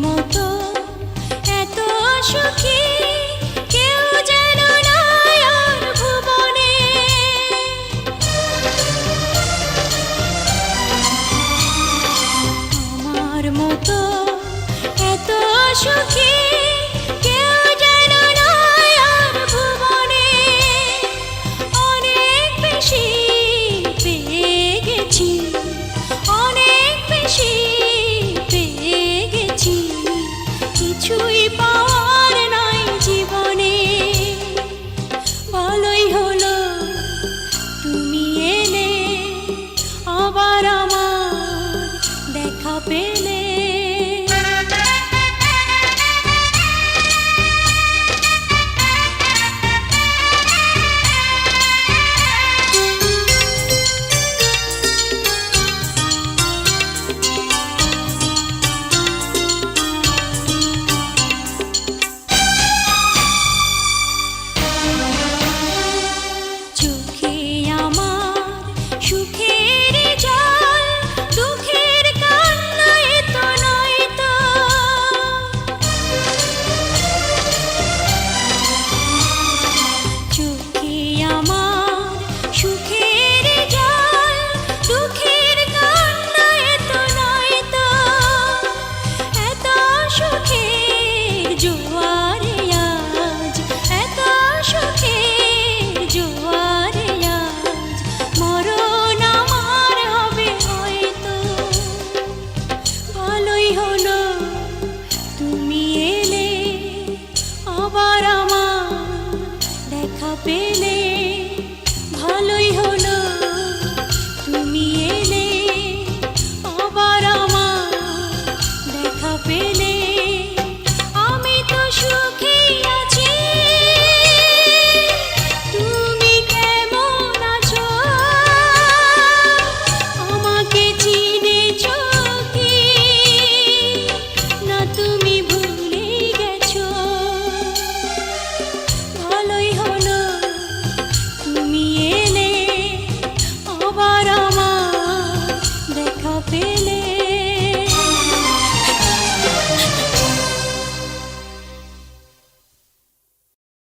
মতো এত সুখী কেউ যেন নাই আর ভুবনে। আমার মতো এত সুখী কেউ যেন নাই আর ভুবনে। অনেক বেশি পেয়ে গেছি, অনেক বেশি পেয়ে গেছি, কিছুই পাওয়ার নাই জীবনে। ভালোই হলো তুমি এলে, আবার আমার দেখা পেলে। আবার আমার দেখা পেলে, ভালোই হলো তুমি এলে, আবার আমার দেখা পেলে। আমি তো সুখী আছি, তুমি কেমন আছো? আমাকে চিনেছো কি না তুমি ভুলে গেছো? ভালোই হলো